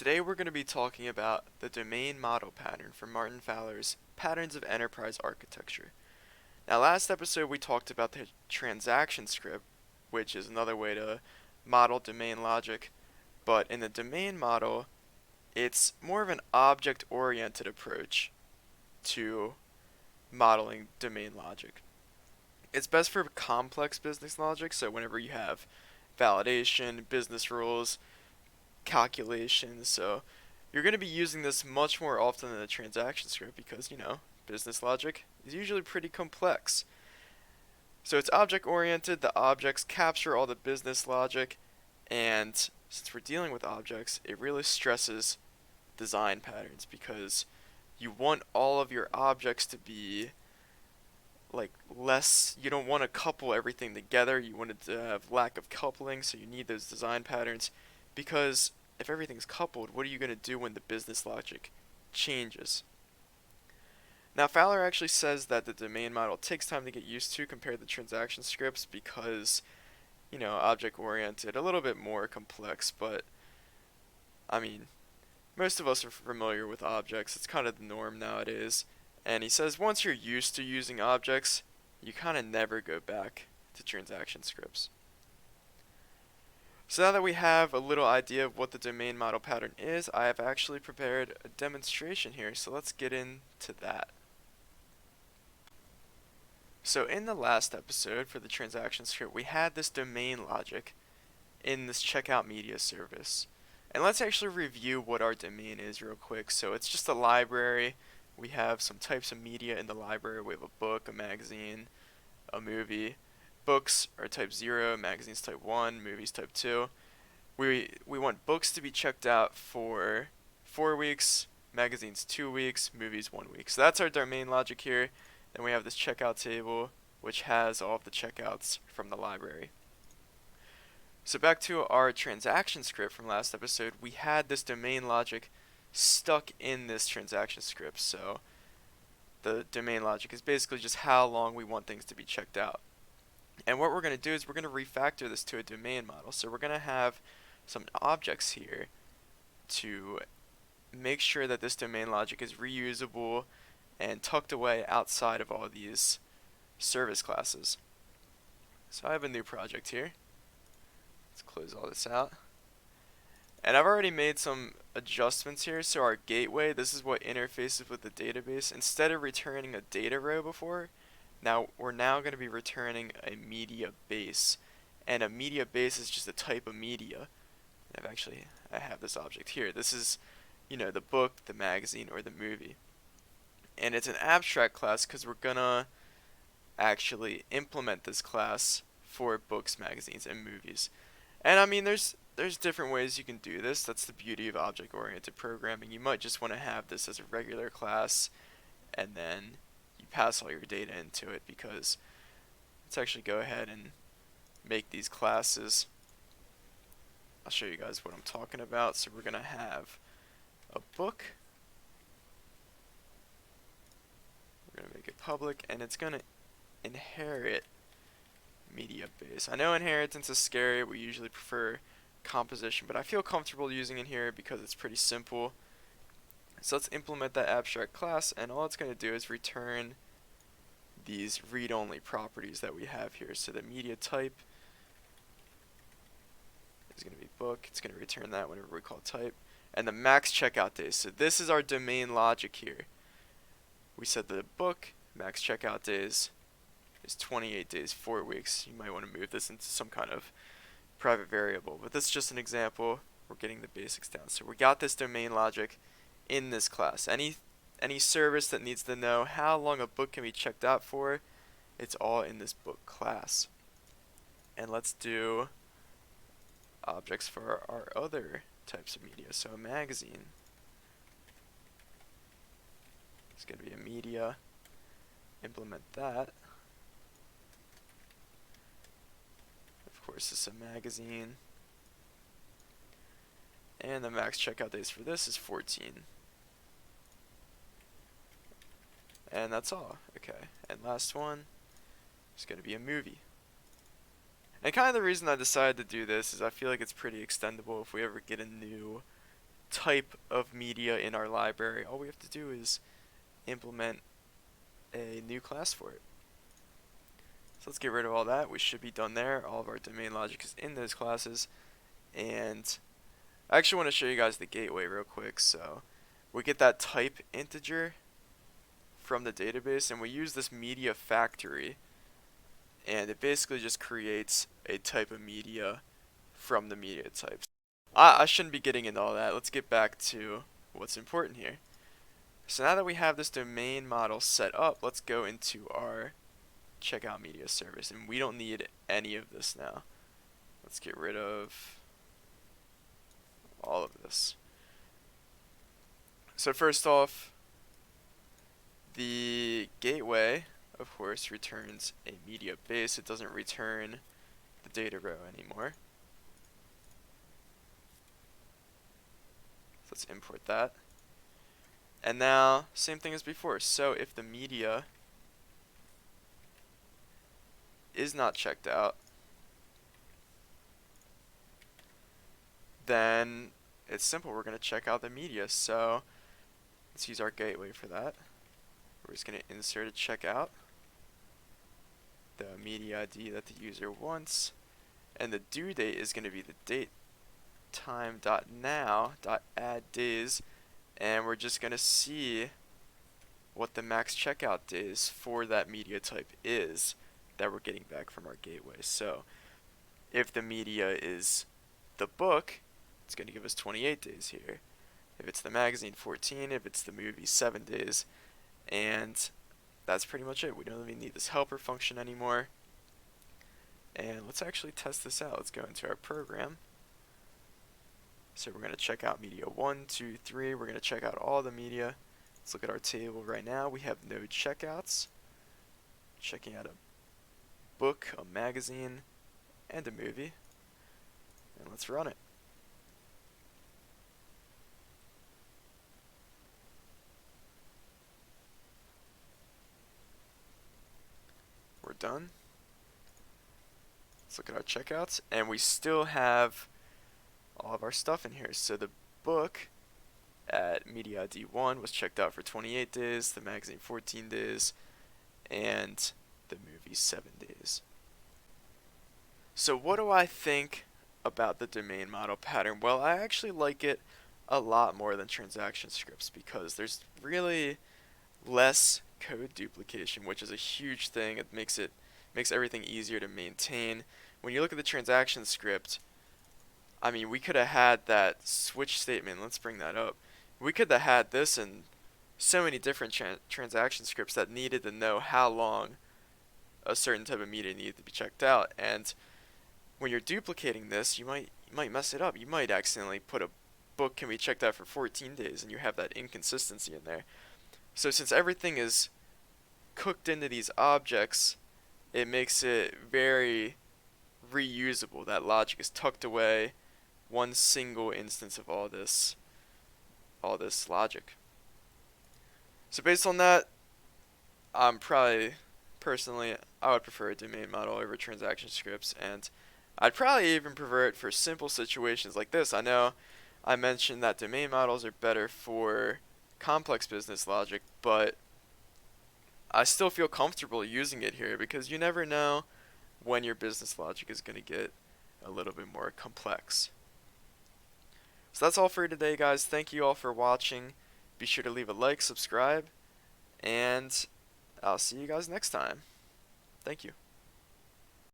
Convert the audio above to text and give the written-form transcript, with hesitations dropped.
Today we're going to be talking about the domain model pattern from Martin Fowler's Patterns of Enterprise Architecture. Now, last episode we talked about the transaction script, which is another way to model domain logic, but in the domain model, it's more of an object-oriented approach to modeling domain logic. It's best for complex business logic, so whenever you have validation, business rules, calculations, so you're going to be using this much more often than a transaction script because, business logic is usually pretty complex. So it's object oriented, the objects capture all the business logic, and since we're dealing with objects, it really stresses design patterns because you want all of your objects to be like less, you don't want to couple everything together, you want it to have lack of coupling, so you need those design patterns because if everything's coupled, what are you going to do when the business logic changes? Now, Fowler actually says that the domain model takes time to get used to compared to transaction scripts because, object oriented, a little bit more complex, but I mean, most of us are familiar with objects. It's kind of the norm nowadays. And he says once you're used to using objects, you kind of never go back to transaction scripts. So now that we have a little idea of what the domain model pattern is, I have actually prepared a demonstration here, so let's get into that. So in the last episode for the transaction script, we had this domain logic in this checkout media service. And let's actually review what our domain is real quick. So it's just a library. We have some types of media in the library. We have a book, a magazine, a movie. Books are type 0, magazines type 1, movies type 2. We want books to be checked out for 4 weeks, magazines 2 weeks, movies 1 week. So that's our domain logic here. Then we have this checkout table, which has all of the checkouts from the library. So back to our transaction script from last episode, we had this domain logic stuck in this transaction script. So the domain logic is basically just how long we want things to be checked out. And what we're going to do is we're going to refactor this to a domain model. So we're going to have some objects here to make sure that this domain logic is reusable and tucked away outside of all these service classes. So I have a new project here. Let's close all this out. And I've already made some adjustments here. So our gateway, this is what interfaces with the database. Instead of returning a data row before, we're now going to be returning a media base. And a media base is just a type of media. I have this object here. This is, the book, the magazine, or the movie. And it's an abstract class because we're going to actually implement this class for books, magazines, and movies. And I mean, there's different ways you can do this. That's the beauty of object-oriented programming. You might just want to have this as a regular class, and then you pass all your data into it because let's actually go ahead and make these classes. I'll show you guys what I'm talking about. So we're going to have a book. We're going to make it public, and it's going to inherit media base. I know inheritance is scary. We usually prefer composition, but I feel comfortable using it here because it's pretty simple. So let's implement that abstract class, and all it's going to do is return these read-only properties that we have here. So the media type is going to be book. It's going to return that whenever we call type. And the max checkout days. So this is our domain logic here. We said the book max checkout days is 28 days, 4 weeks. You might want to move this into some kind of private variable, but this is just an example. We're getting the basics down. So we got this domain logic in this class. Any service that needs to know how long a book can be checked out for, it's all in this book class. And let's do objects for our other types of media. So a magazine is going to be a media. Implement that. Of course, this is a magazine. And the max checkout days for this is 14. And that's all. Okay. And last one is going to be a movie. And kind of the reason I decided to do this is I feel like it's pretty extendable if we ever get a new type of media in our library, all we have to do is implement a new class for it. So let's get rid of all that. We should be done there. All of our domain logic is in those classes. And I actually want to show you guys the gateway real quick. So we get that type integer from the database, and we use this media factory, and it basically just creates a type of media from the media types. I shouldn't be getting into all that. Let's get back to what's important here. So now that we have this domain model set up, let's go into our checkout media service, and we don't need any of this now. Let's get rid of all of this. So first off, the gateway, of course, returns a media base. It doesn't return the data row anymore. So let's import that. And now, same thing as before. So if the media is not checked out, then it's simple. We're going to check out the media. So let's use our gateway for that. We're just going to insert a checkout, the media ID that the user wants, and the due date is going to be the date time.now.add days, and we're just going to see what the max checkout days for that media type is that we're getting back from our gateway. So if the media is the book, it's going to give us 28 days here. If it's the magazine, 14. If it's the movie, 7 days. And that's pretty much it. We don't even need this helper function anymore. And let's actually test this out. Let's go into our program. So we're going to check out media 1, 2, 3. We're going to check out all the media. Let's look at our table right now. We have no checkouts. Checking out a book, a magazine, and a movie. And let's run it. We're done. Let's look at our checkouts, and we still have all of our stuff in here. So the book at media ID 1 was checked out for 28 days, the magazine 14 days, and the movie 7 days. So what do I think about the domain model pattern? Well, I actually like it a lot more than transaction scripts because there's really less code duplication, which is a huge thing. It makes everything easier to maintain. When you look at the transaction script, I mean, we could have had that switch statement. Let's bring that up. We could have had this in so many different transaction scripts that needed to know how long a certain type of media needed to be checked out. And when you're duplicating this, you might mess it up. You might accidentally put a book can be checked out for 14 days, and you have that inconsistency in there. So since everything is cooked into these objects, it makes it very reusable. That logic is tucked away, one single instance of all this logic. So based on that, I'm probably personally I would prefer a domain model over transaction scripts, and I'd probably even prefer it for simple situations like this. I know I mentioned that domain models are better for complex business logic, but I still feel comfortable using it here because you never know when your business logic is going to get a little bit more complex. So that's all for today, guys. Thank you all for watching. Be sure to leave a like, subscribe, and I'll see you guys next time. Thank you.